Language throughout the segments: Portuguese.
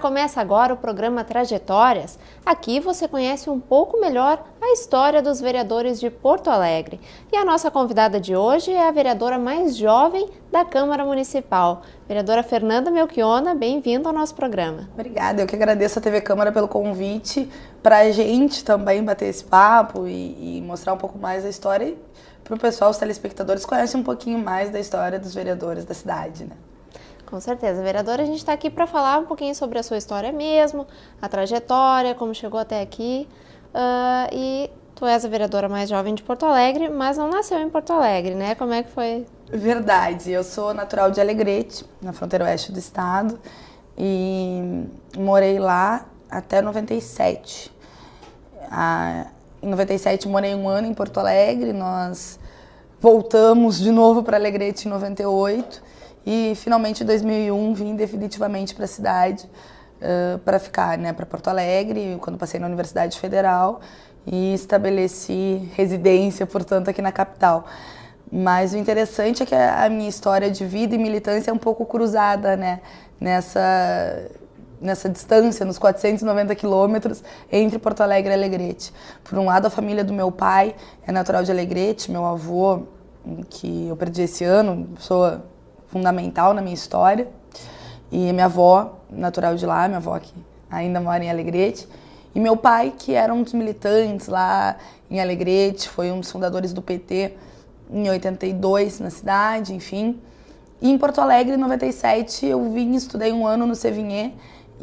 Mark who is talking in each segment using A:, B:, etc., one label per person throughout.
A: começa agora o programa Trajetórias. Aqui você conhece um pouco melhor a história dos vereadores de Porto Alegre. E a nossa convidada de hoje é a vereadora mais jovem da Câmara Municipal. Vereadora Fernanda Melchiona, bem-vinda ao nosso programa.
B: Obrigada, eu que agradeço a TV Câmara pelo convite para a gente também bater esse papo e mostrar um pouco mais a história e para o pessoal, os telespectadores, conhecem um pouquinho mais da história dos vereadores da cidade, né?
A: Com certeza. Vereadora, a gente está aqui para falar um pouquinho sobre a sua história mesmo, a trajetória, como chegou até aqui. E tu és a vereadora mais jovem de Porto Alegre, mas não nasceu em Porto Alegre, né? Como é que foi?
B: Verdade. Eu sou natural de Alegrete, na fronteira oeste do estado, e morei lá até 97. Em 97 morei um ano em Porto Alegre, nós voltamos de novo para Alegrete em 98 e finalmente em 2001 vim definitivamente para a cidade para ficar, né, para Porto Alegre, quando passei na Universidade Federal e estabeleci residência, portanto, aqui na capital. Mas o interessante é que a minha história de vida e militância é um pouco cruzada, né, nessa distância, nos 490 quilômetros entre Porto Alegre e Alegrete. Por um lado, a família do meu pai é natural de Alegrete, meu avô, que eu perdi esse ano, pessoa fundamental na minha história, e minha avó, natural de lá, minha avó que ainda mora em Alegrete, e meu pai, que era um dos militantes lá em Alegrete, foi um dos fundadores do PT em 82 na cidade, enfim. E em Porto Alegre, em 97, eu vim, estudei um ano no Sevinhê,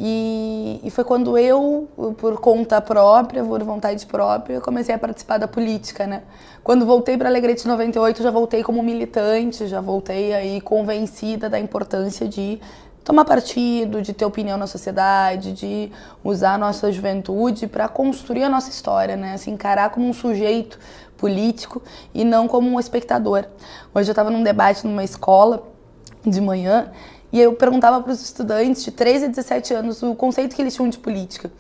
B: e foi quando eu, por conta própria, por vontade própria, comecei a participar da política, né? Quando voltei para Alegrete em 98, já voltei como militante, já voltei aí convencida da importância de tomar partido, de ter opinião na sociedade, de usar a nossa juventude para construir a nossa história, né? Se encarar como um sujeito político e não como um espectador. Hoje eu estava num debate numa escola de manhã, e eu perguntava para os estudantes de 13 a 17 anos o conceito que eles tinham de política.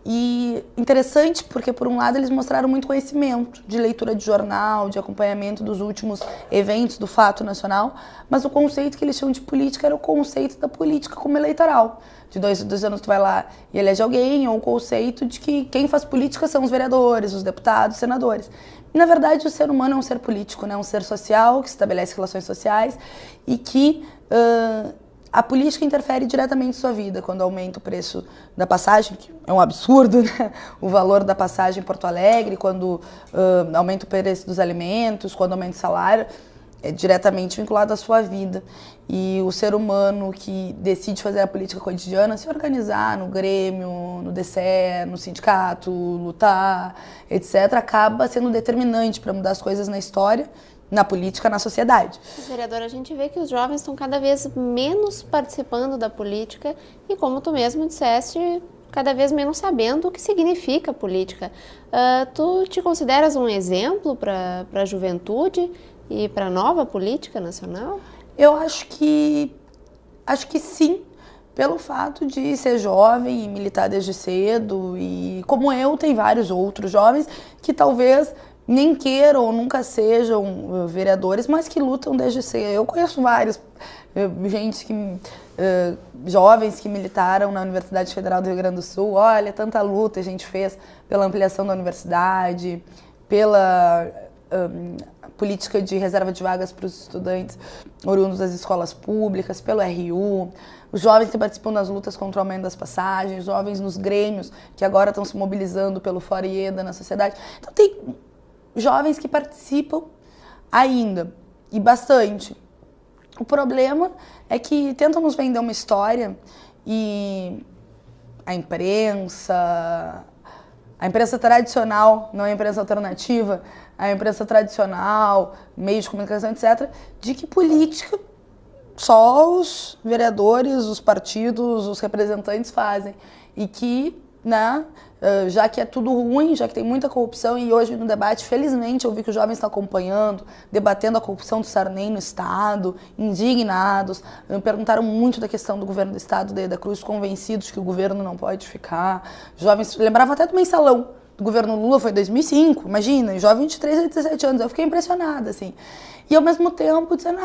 B: E interessante porque, por um lado, eles mostraram muito conhecimento de leitura de jornal, de acompanhamento dos últimos eventos do fato nacional, mas o conceito que eles tinham de política era o conceito da política como eleitoral. De dois anos tu vai lá e elege alguém, ou o conceito de que quem faz política são os vereadores, os deputados, os senadores. E, na verdade, o ser humano é um ser político, né? Um ser social, que estabelece relações sociais e que a política interfere diretamente em sua vida, quando aumenta o preço da passagem, que é um absurdo, né? O valor da passagem em Porto Alegre, quando aumenta o preço dos alimentos, quando aumenta o salário, é diretamente vinculado à sua vida. E o ser humano que decide fazer a política cotidiana, se organizar no Grêmio, no DCE, no sindicato, lutar, etc., acaba sendo determinante para mudar as coisas na história, na política, na sociedade.
A: Vereadora, a gente vê que os jovens estão cada vez menos participando da política e, como tu mesmo disseste, cada vez menos sabendo o que significa política. Tu te consideras um exemplo para a juventude e para a nova política nacional?
B: Eu acho que sim, pelo fato de ser jovem e militar desde cedo, e como eu, tem vários outros jovens que talvez nem queiram ou nunca sejam vereadores, mas que lutam desde cedo. Eu conheço vários, jovens que militaram na Universidade Federal do Rio Grande do Sul. Olha, tanta luta a gente fez pela ampliação da universidade, pela política de reserva de vagas para os estudantes oriundos das escolas públicas, pelo RU, os jovens que participam das lutas contra o aumento das passagens, jovens nos grêmios que agora estão se mobilizando pelo Fora Ieda na sociedade. Então tem jovens que participam ainda, e bastante. O problema é que tentam nos vender uma história e a imprensa tradicional, não a imprensa alternativa, a imprensa tradicional, meios de comunicação, etc., de que política só os vereadores, os partidos, os representantes fazem. E que, né, já que é tudo ruim, já que tem muita corrupção, e hoje no debate, felizmente, eu vi que os jovens estão acompanhando, debatendo a corrupção do Sarney no Estado, indignados, perguntaram muito da questão do governo do Estado da Cruz, convencidos que o governo não pode ficar. Jovens lembravam até do mensalão do governo Lula, foi em 2005, imagina, jovem de 13 a 17 anos, eu fiquei impressionada, assim. E ao mesmo tempo dizendo,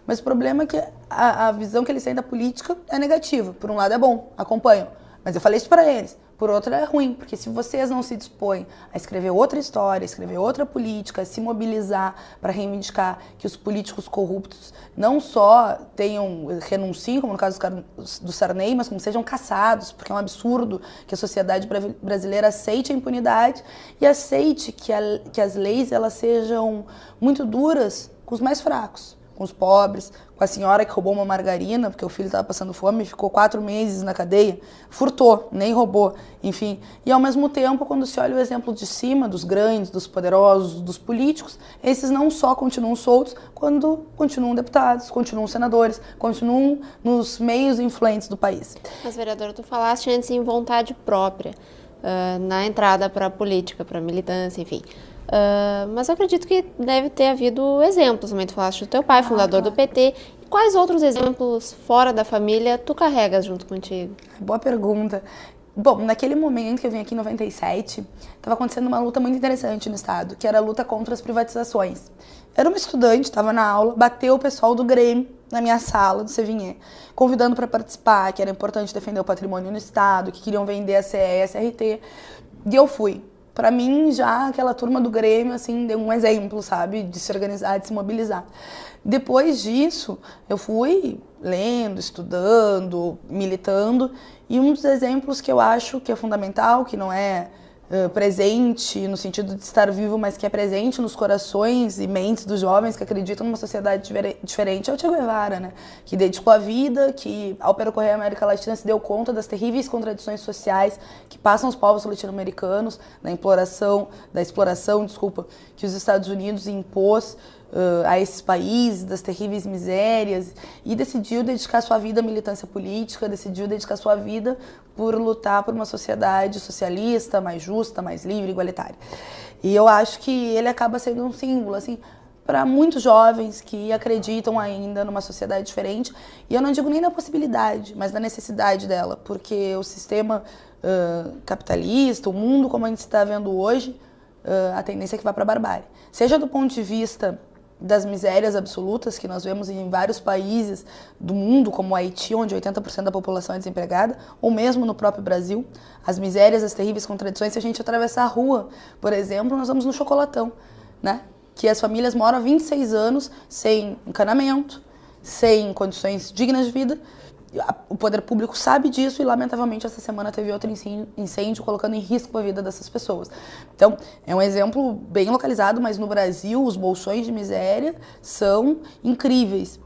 B: mas o problema é que a visão que eles têm da política é negativa. Por um lado é bom, acompanham. Mas eu falei isso para eles. Por outro, é ruim, porque se vocês não se dispõem a escrever outra história, escrever outra política, se mobilizar para reivindicar que os políticos corruptos não só renunciem, como no caso do Sarney, mas como sejam caçados, porque é um absurdo que a sociedade brasileira aceite a impunidade e aceite que as leis elas sejam muito duras com os mais fracos, com os pobres, com a senhora que roubou uma margarina, porque o filho estava passando fome e ficou 4 meses na cadeia, furtou, nem roubou, enfim. E ao mesmo tempo, quando se olha o exemplo de cima, dos grandes, dos poderosos, dos políticos, esses não só continuam soltos, quando continuam deputados, continuam senadores, continuam nos meios influentes do país.
A: Mas, vereadora, tu falaste antes em vontade própria, na entrada para a política, para a militância, enfim. Mas eu acredito que deve ter havido exemplos, também tu falaste do teu pai, fundador do PT. E quais outros exemplos fora da família tu carregas junto contigo?
B: Boa pergunta. Bom, naquele momento que eu vim aqui em 97, estava acontecendo uma luta muito interessante no estado, que era a luta contra as privatizações. Era uma estudante, estava na aula, bateu o pessoal do Grêmio na minha sala, do Sevinhé, convidando para participar, que era importante defender o patrimônio no estado, que queriam vender a CE e a SRT, e eu fui. Para mim, já aquela turma do Grêmio, assim, deu um exemplo, sabe, de se organizar, de se mobilizar. Depois disso, eu fui lendo, estudando, militando, e um dos exemplos que eu acho que é fundamental, que não é presente no sentido de estar vivo, mas que é presente nos corações e mentes dos jovens que acreditam numa sociedade diferente, é o Che Guevara, né? Que dedicou a vida, que ao percorrer a América Latina se deu conta das terríveis contradições sociais que passam os povos latino-americanos, da exploração, que os Estados Unidos impôs a esses países, das terríveis misérias, e decidiu dedicar sua vida à militância política, decidiu dedicar sua vida por lutar por uma sociedade socialista, mais justa, mais livre, igualitária. E eu acho que ele acaba sendo um símbolo, assim, para muitos jovens que acreditam ainda numa sociedade diferente, e eu não digo nem da possibilidade, mas da necessidade dela, porque o sistema capitalista, o mundo como a gente está vendo hoje, a tendência é que vá para a barbárie. Seja do ponto de vista das misérias absolutas que nós vemos em vários países do mundo, como o Haiti, onde 80% da população é desempregada, ou mesmo no próprio Brasil, as misérias, as terríveis contradições. Se a gente atravessar a rua, por exemplo, nós vamos no Chocolatão, né? Que as famílias moram há 26 anos sem encanamento, sem condições dignas de vida. O poder público sabe disso e, lamentavelmente, essa semana teve outro incêndio colocando em risco a vida dessas pessoas. Então, é um exemplo bem localizado, mas no Brasil os bolsões de miséria são incríveis.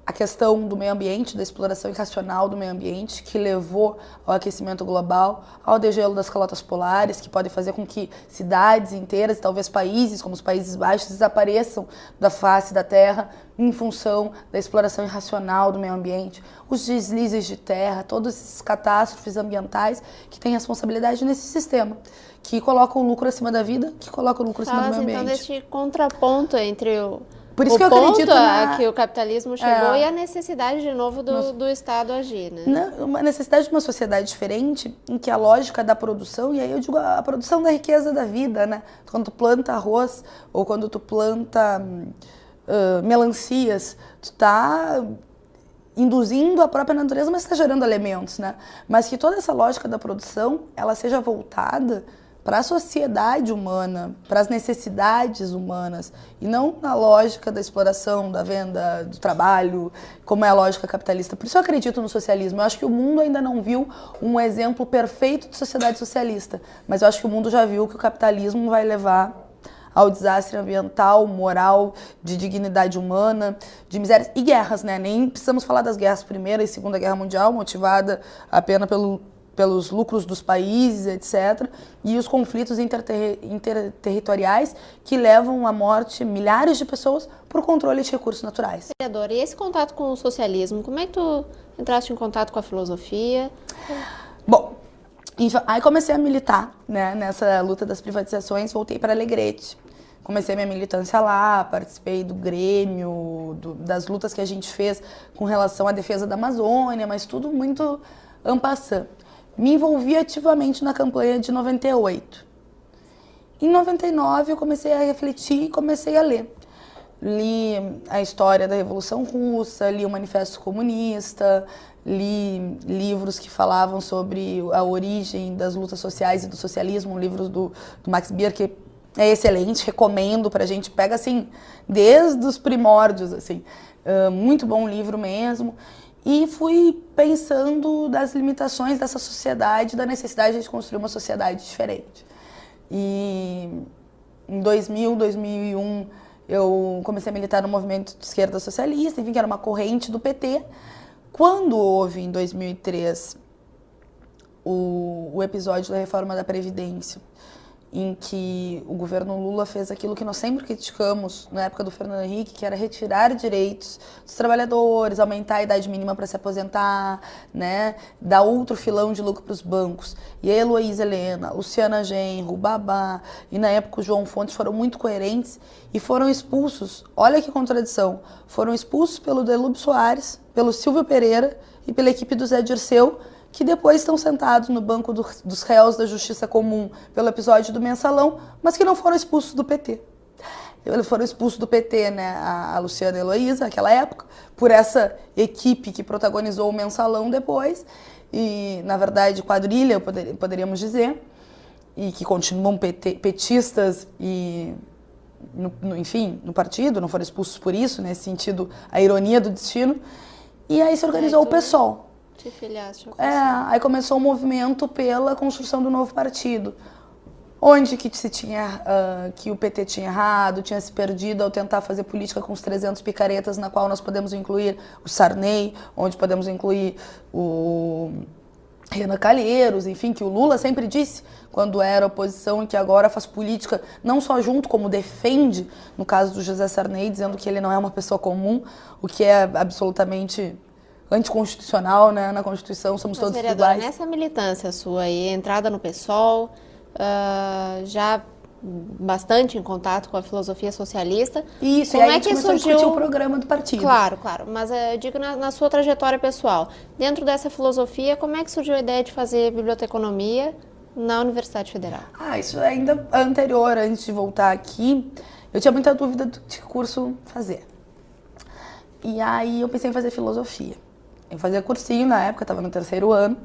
B: A questão do meio ambiente, da exploração irracional do meio ambiente, que levou ao aquecimento global, ao degelo das calotas polares, que pode fazer com que cidades inteiras, talvez países como os Países Baixos, desapareçam da face da Terra em função da exploração irracional do meio ambiente, os deslizes de terra, todas essas catástrofes ambientais que têm responsabilidade nesse sistema, que coloca o lucro acima da vida, que coloca o lucro acima do meio ambiente.
A: Então, deste contraponto entre
B: Por isso que eu acredito
A: que o capitalismo chegou e a necessidade, de novo, do Estado agir, né?
B: Uma necessidade de uma sociedade diferente, em que a lógica da produção, e aí eu digo a produção da riqueza da vida, né? Quando tu planta arroz ou quando tu planta melancias, tu tá induzindo a própria natureza, mas está gerando alimentos, né? Mas que toda essa lógica da produção, ela seja voltada para a sociedade humana, para as necessidades humanas, e não na lógica da exploração, da venda, do trabalho, como é a lógica capitalista. Por isso eu acredito no socialismo. Eu acho que o mundo ainda não viu um exemplo perfeito de sociedade socialista, mas eu acho que o mundo já viu que o capitalismo vai levar ao desastre ambiental, moral, de dignidade humana, de misérias e guerras, né? Nem precisamos falar das guerras Primeira e Segunda Guerra Mundial, motivada apenas pelos lucros dos países, etc., e os conflitos interterritoriais que levam à morte milhares de pessoas por controle de recursos naturais.
A: Vereadora, e esse contato com o socialismo, como é que tu entraste em contato com a filosofia?
B: Bom, aí comecei a militar, né, nessa luta das privatizações, voltei para Alegrete. Comecei minha militância lá, participei do Grêmio, das lutas que a gente fez com relação à defesa da Amazônia, mas tudo muito en passant. Me envolvi ativamente na campanha de 98. Em 99 eu comecei a refletir e comecei a ler. li a história da Revolução Russa, li o Manifesto Comunista, li livros que falavam sobre a origem das lutas sociais e do socialismo, livros do Max Beer, que é excelente, recomendo pra gente, pega assim, desde os primórdios, assim, muito bom livro mesmo. E fui pensando das limitações dessa sociedade, da necessidade de construir uma sociedade diferente. E em 2001, eu comecei a militar no movimento de esquerda socialista, enfim, que era uma corrente do PT. Quando houve, em 2003, o episódio da reforma da Previdência, em que o governo Lula fez aquilo que nós sempre criticamos na época do Fernando Henrique, que era retirar direitos dos trabalhadores, aumentar a idade mínima para se aposentar, né, dar outro filão de lucro para os bancos. E a Heloísa Helena, Luciana Genro, o Babá e na época o João Fontes foram muito coerentes e foram expulsos, olha que contradição, foram expulsos pelo Delúbio Soares, pelo Silvio Pereira e pela equipe do Zé Dirceu, que depois estão sentados no banco dos réus da Justiça Comum pelo episódio do Mensalão, mas que não foram expulsos do PT. Eles foram expulsos do PT, né, a Luciana e a Heloísa, naquela época, por essa equipe que protagonizou o Mensalão depois, e, na verdade, quadrilha, poderíamos dizer, e que continuam petistas e, enfim, no partido, não foram expulsos por isso, nesse sentido, a ironia do destino, e aí se organizou o PSOL.
A: Te filiaste ao
B: aí começou o movimento pela construção do novo partido, onde que se tinha que o PT tinha errado, tinha se perdido ao tentar fazer política com os 300 picaretas, na qual nós podemos incluir o Sarney, onde podemos incluir o Renan Calheiros, enfim, que o Lula sempre disse quando era oposição e que agora faz política não só junto, como defende, no caso do José Sarney, dizendo que ele não é uma pessoa comum, o que é absolutamente anticonstitucional, né? Na Constituição somos todos iguais.
A: Nessa militância sua aí, entrada no PSOL, já bastante em contato com a filosofia socialista.
B: Isso, e aí a gente começou a discutir o programa do partido.
A: Claro, mas eu digo na sua trajetória pessoal. Dentro dessa filosofia, como é que surgiu a ideia de fazer biblioteconomia na Universidade Federal?
B: Isso ainda anterior, antes de voltar aqui, eu tinha muita dúvida de que curso fazer. E aí eu pensei em fazer filosofia. Eu fazia cursinho na época, estava no 3º ano.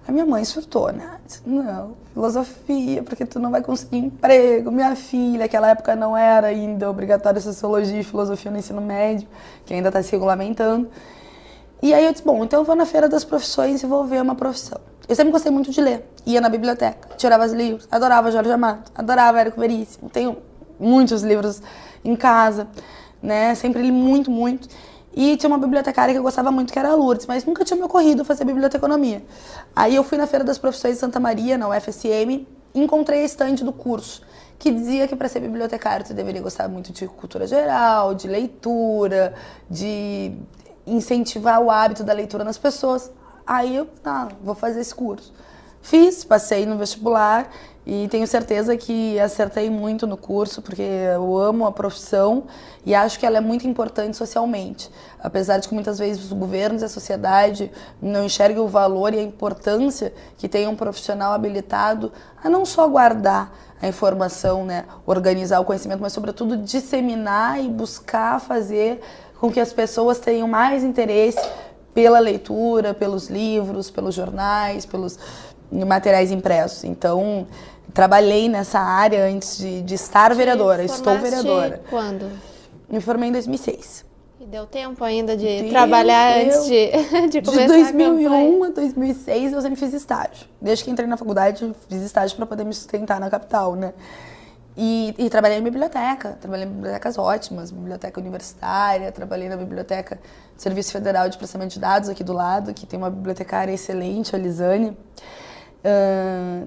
B: A minha mãe surtou, né? Disse, não, filosofia, porque tu não vai conseguir emprego. Minha filha, naquela época não era ainda obrigatório sociologia e filosofia no ensino médio, que ainda está se regulamentando. E aí eu disse, bom, então eu vou na Feira das Profissões e vou ver uma profissão. Eu sempre gostei muito de ler. Ia na biblioteca, tirava os livros, adorava Jorge Amado, adorava Érico Veríssimo. Tenho muitos livros em casa, né? Sempre li muito, muito. E tinha uma bibliotecária que eu gostava muito, que era a Lourdes, mas nunca tinha me ocorrido fazer biblioteconomia. Aí eu fui na Feira das Profissões de Santa Maria, na UFSM, e encontrei a estande do curso, que dizia que para ser bibliotecário tu deveria gostar muito de cultura geral, de leitura, de incentivar o hábito da leitura nas pessoas. Aí eu, vou fazer esse curso. Fiz, passei no vestibular e tenho certeza que acertei muito no curso, porque eu amo a profissão e acho que ela é muito importante socialmente. Apesar de que muitas vezes os governos e a sociedade não enxerguem o valor e a importância que tem um profissional habilitado a não só guardar a informação, né, organizar o conhecimento, mas sobretudo disseminar e buscar fazer com que as pessoas tenham mais interesse pela leitura, pelos livros, pelos jornais, pelos materiais impressos. Então, trabalhei nessa área antes de estar vereadora. Estou vereadora.
A: Quando?
B: Me formei em 2006.
A: E deu tempo ainda de trabalhar antes de começar
B: a campanha? De 2001 a
A: 2006
B: eu sempre fiz estágio. Desde que entrei na faculdade, fiz estágio para poder me sustentar na capital, né? E trabalhei em biblioteca, trabalhei em bibliotecas ótimas, biblioteca universitária, trabalhei na biblioteca do Serviço Federal de Processamento de Dados aqui do lado, que tem uma bibliotecária excelente, a Lisane.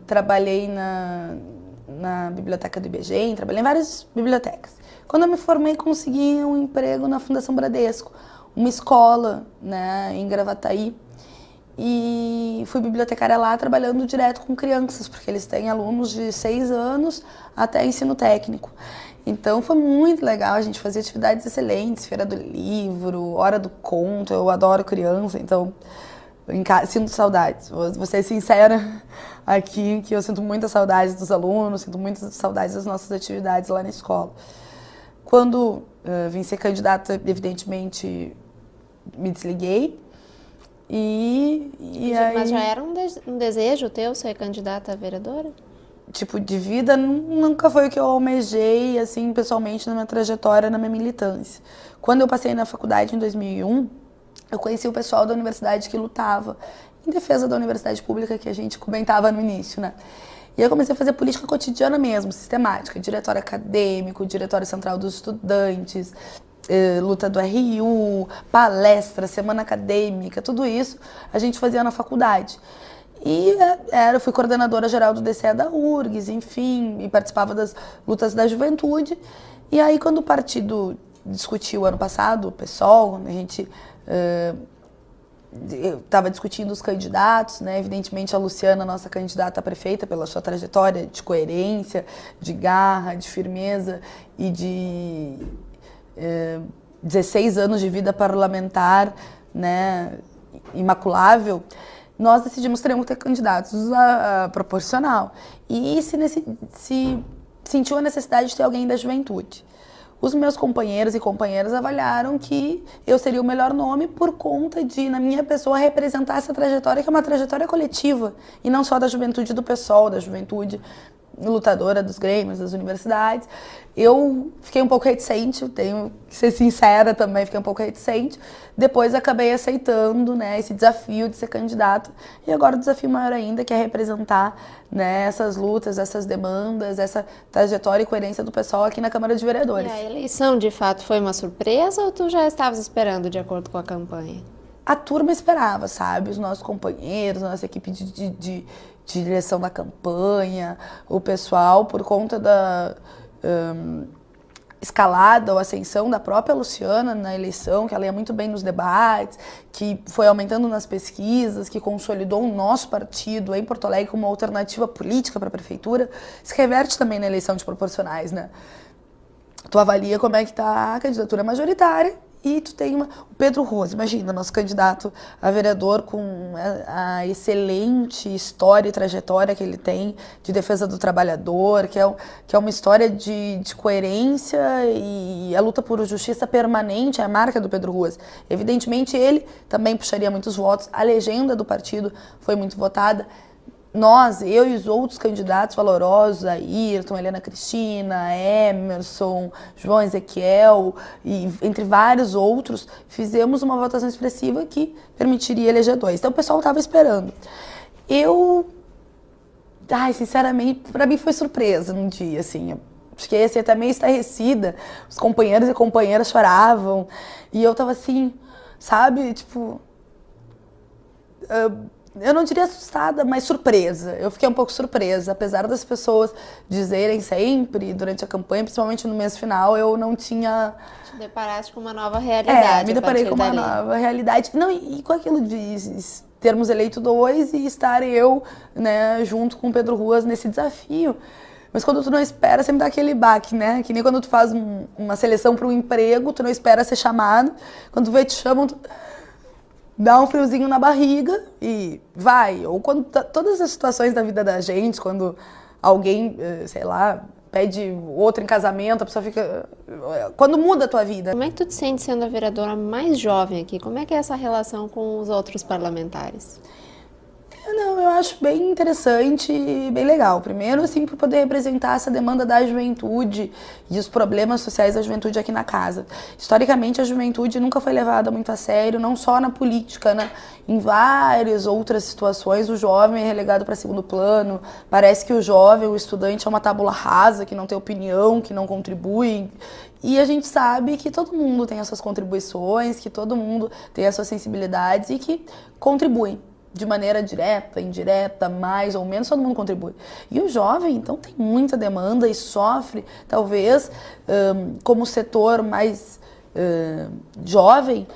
B: Trabalhei na biblioteca do IBGE, trabalhei em várias bibliotecas. Quando eu me formei, consegui um emprego na Fundação Bradesco, uma escola, né, em Gravataí. E fui bibliotecária lá trabalhando direto com crianças, porque eles têm alunos de 6 anos até ensino técnico. Então foi muito legal, a gente fazia atividades excelentes, Feira do Livro, Hora do Conto, eu adoro criança, então sinto saudades. Vou ser sincera aqui, que eu sinto muita saudade dos alunos, sinto muitas saudades das nossas atividades lá na escola. Quando vim ser candidata, evidentemente me desliguei.
A: Mas já era um desejo teu ser candidata a vereadora?
B: Tipo, de vida nunca foi o que eu almejei, assim, pessoalmente, na minha trajetória, na minha militância. Quando eu passei na faculdade em 2001, eu conheci o pessoal da universidade que lutava em defesa da universidade pública, que a gente comentava no início, né? E eu comecei a fazer política cotidiana mesmo, sistemática, diretório acadêmico, diretório central dos estudantes, luta do RU, palestra, semana acadêmica, tudo isso a gente fazia na faculdade. E eu fui coordenadora geral do DCE da URGS, enfim, e participava das lutas da juventude. E aí, quando o partido discutiu ano passado, o PSOL, a gente estava discutindo os candidatos, né? Evidentemente a Luciana, nossa candidata a prefeita, pela sua trajetória de coerência, de garra, de firmeza e de 16 anos de vida parlamentar, né? Imaculável. Nós decidimos que teríamos que ter candidatos a proporcional. E se sentiu a necessidade de ter alguém da juventude. Os meus companheiros e companheiras avaliaram que eu seria o melhor nome por conta de, na minha pessoa, representar essa trajetória, que é uma trajetória coletiva, e não só da juventude do PSOL, da juventude lutadora dos grêmios, das universidades. Eu fiquei um pouco reticente, tenho que ser sincera também, fiquei um pouco reticente. Depois acabei aceitando, né, esse desafio de ser candidato. E agora o desafio maior ainda, que é representar, né, essas lutas, essas demandas, essa trajetória e coerência do pessoal aqui na Câmara de Vereadores.
A: E a eleição, de fato, foi uma surpresa ou tu já estavas esperando de acordo com a campanha?
B: A turma esperava, sabe? Os nossos companheiros, a nossa equipe de direção da campanha, o pessoal, por conta da escalada ou ascensão da própria Luciana na eleição, que ela ia muito bem nos debates, que foi aumentando nas pesquisas, que consolidou o nosso partido em Porto Alegre como uma alternativa política para a prefeitura, se reverte também na eleição de proporcionais, né? Tu avalia como é que está a candidatura majoritária e tu tem o Pedro Rose, imagina, nosso candidato a vereador com a excelente história e trajetória que ele tem de defesa do trabalhador, que é uma história de coerência e a luta por justiça permanente, é a marca do Pedro Rose. Evidentemente ele também puxaria muitos votos, a legenda do partido foi muito votada. Nós, eu e os outros candidatos valorosos, Ayrton, Helena Cristina, Emerson, João Ezequiel, e entre vários outros, fizemos uma votação expressiva que permitiria eleger 2. Então o pessoal estava esperando. Sinceramente, para mim foi surpresa num dia, assim. Fiquei assim, até meio estarrecida, os companheiros e companheiras choravam, e eu tava assim, sabe, tipo... eu não diria assustada, mas surpresa. Eu fiquei um pouco surpresa, apesar das pessoas dizerem sempre, durante a campanha, principalmente no mês final, eu não tinha...
A: Te deparaste com uma nova realidade.
B: Me deparei com uma nova realidade. Não, e com aquilo de termos eleito 2 e estar eu, né, junto com o Pedro Ruas nesse desafio. Mas quando tu não espera, sempre dá aquele baque, né? Que nem quando tu faz uma seleção para um emprego, tu não espera ser chamado. Quando tu vê, te chamam... dá um friozinho na barriga e vai. Ou quando todas as situações da vida da gente, quando alguém, sei lá, pede outro em casamento, a pessoa fica... Quando muda a tua vida.
A: Como é que tu te sente sendo a vereadora mais jovem aqui? Como é que é essa relação com os outros parlamentares?
B: Não, eu acho bem interessante e bem legal. Primeiro, assim, por poder representar essa demanda da juventude e os problemas sociais da juventude aqui na casa. Historicamente, a juventude nunca foi levada muito a sério, não só na política, né? Em várias outras situações, o jovem é relegado para segundo plano. Parece que o jovem, o estudante, é uma tábula rasa, que não tem opinião, que não contribui. E a gente sabe que todo mundo tem as suas contribuições, que todo mundo tem as suas sensibilidades e que contribuem. De maneira direta, indireta, mais ou menos, todo mundo contribui. E o jovem, então, tem muita demanda e sofre, talvez, como setor mais jovem,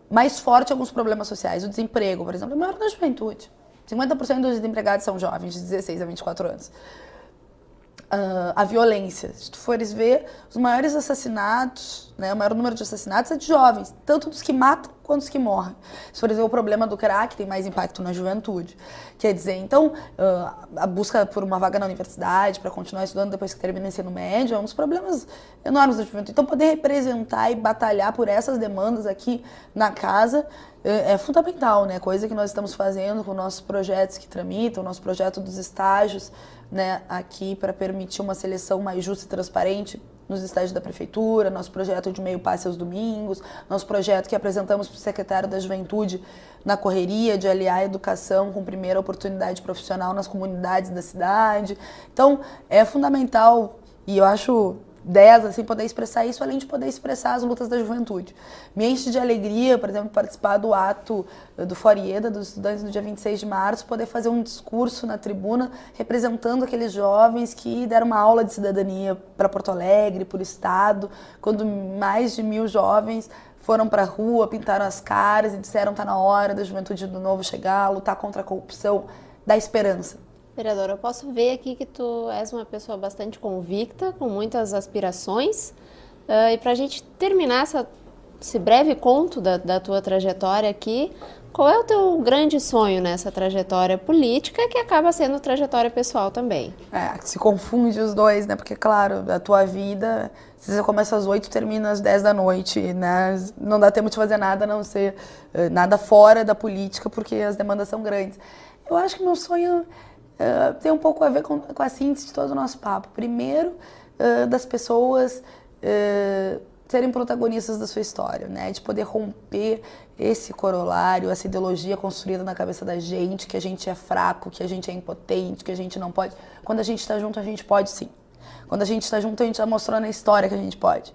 B: mais forte alguns problemas sociais. O desemprego, por exemplo, é maior na juventude. 50% dos desempregados são jovens, de 16 a 24 anos. A violência. Se tu fores ver, os maiores assassinatos, né, o maior número de assassinatos é de jovens, tanto dos que matam quantos que morrem. Se, por exemplo, o problema do crack tem mais impacto na juventude. Quer dizer, então, a busca por uma vaga na universidade, para continuar estudando depois que termina o ensino médio, é um dos problemas enormes da juventude. Então, poder representar e batalhar por essas demandas aqui na casa é fundamental, né? Coisa que nós estamos fazendo com nossos projetos que tramitam, o nosso projeto dos estágios, né, aqui para permitir uma seleção mais justa e transparente nos estágios da prefeitura, nosso projeto de meio passe aos domingos, nosso projeto que apresentamos para o secretário da Juventude na correria de aliar a educação com primeira oportunidade profissional nas comunidades da cidade. Então, é fundamental e eu acho 10, assim, poder expressar isso, além de poder expressar as lutas da juventude. Me enche de alegria, por exemplo, participar do ato do Forieda, dos estudantes, no dia 26 de março, poder fazer um discurso na tribuna representando aqueles jovens que deram uma aula de cidadania para Porto Alegre, para o Estado, quando mais de 1000 jovens foram para a rua, pintaram as caras e disseram tá na hora da juventude do novo chegar, lutar contra a corrupção, dar esperança.
A: Vereadora, eu posso ver aqui que tu és uma pessoa bastante convicta, com muitas aspirações. E para a gente terminar esse breve conto da tua trajetória aqui, qual é o teu grande sonho nessa trajetória política, que acaba sendo trajetória pessoal também?
B: Se confunde os dois, né? Porque, claro, a tua vida, se você começa às 8 termina às 10 da noite, né? Não dá tempo de fazer nada, a não ser nada fora da política, porque as demandas são grandes. Eu acho que meu sonho tem um pouco a ver com a síntese de todo o nosso papo. Primeiro, das pessoas serem protagonistas da sua história, né? De poder romper esse corolário, essa ideologia construída na cabeça da gente, que a gente é fraco, que a gente é impotente, que a gente não pode. Quando a gente está junto, a gente pode sim. Quando a gente está junto, a gente já mostrou na história que a gente pode.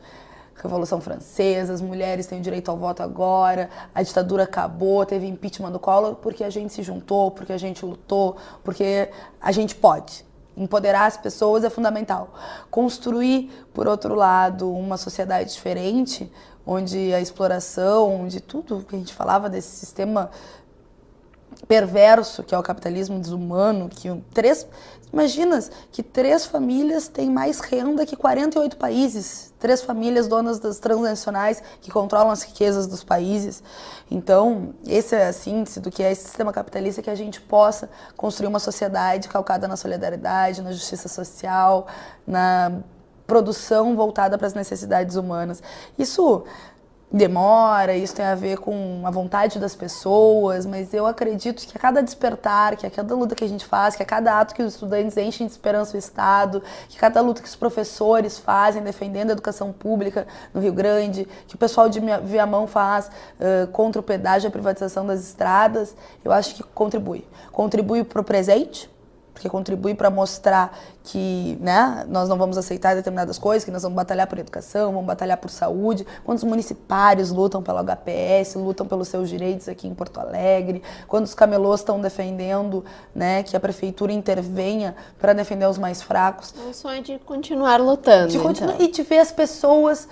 B: Revolução Francesa, as mulheres têm o direito ao voto agora, a ditadura acabou, teve impeachment do Collor porque a gente se juntou, porque a gente lutou, porque a gente pode. Empoderar as pessoas é fundamental. Construir, por outro lado, uma sociedade diferente, onde a exploração de tudo que a gente falava desse sistema perverso, que é o capitalismo desumano, que imaginas que 3 famílias têm mais renda que 48 países, 3 famílias donas das transnacionais que controlam as riquezas dos países. Então, essa é a síntese do que é esse sistema capitalista, que a gente possa construir uma sociedade calcada na solidariedade, na justiça social, na produção voltada para as necessidades humanas. Isso demora, isso tem a ver com a vontade das pessoas, mas eu acredito que a cada despertar, que a cada luta que a gente faz, que a cada ato que os estudantes enchem de esperança o Estado, que cada luta que os professores fazem defendendo a educação pública no Rio Grande, que o pessoal de Viamão faz contra o pedágio e a privatização das estradas, eu acho que contribui. Contribui para o presente, porque contribui para mostrar que, né, nós não vamos aceitar determinadas coisas, que nós vamos batalhar por educação, vamos batalhar por saúde. Quando os municipários lutam pelo HPS, lutam pelos seus direitos aqui em Porto Alegre, quando os camelôs estão defendendo, né, que a prefeitura intervenha para defender os mais fracos.
A: É um sonho de continuar lutando.
B: E de ver as pessoas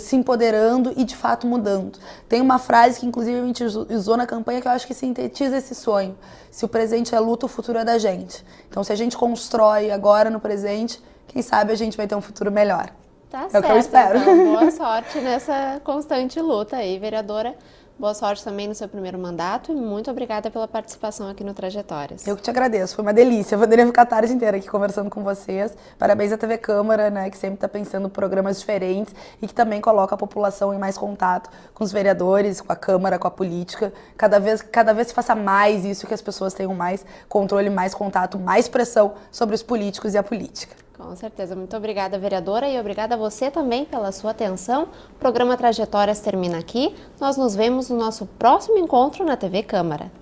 B: se empoderando e de fato mudando. Tem uma frase que inclusive a gente usou na campanha que eu acho que sintetiza esse sonho. Se o presente é luta, o futuro é da gente. Então, se a gente constrói agora no presente, quem sabe a gente vai ter um futuro melhor.
A: Tá certo.
B: É o que eu espero.
A: Então, boa sorte nessa constante luta aí, vereadora. Boa sorte também no seu primeiro mandato e muito obrigada pela participação aqui no Trajetórias.
B: Eu que te agradeço, foi uma delícia. Eu poderia ficar a tarde inteira aqui conversando com vocês. Parabéns à TV Câmara, né, que sempre está pensando em programas diferentes e que também coloca a população em mais contato com os vereadores, com a Câmara, com a política. Cada vez se faça mais isso, que as pessoas tenham mais controle, mais contato, mais pressão sobre os políticos e a política.
A: Com certeza. Muito obrigada, vereadora, e obrigada a você também pela sua atenção. O programa Trajetórias termina aqui. Nós nos vemos no nosso próximo encontro na TV Câmara.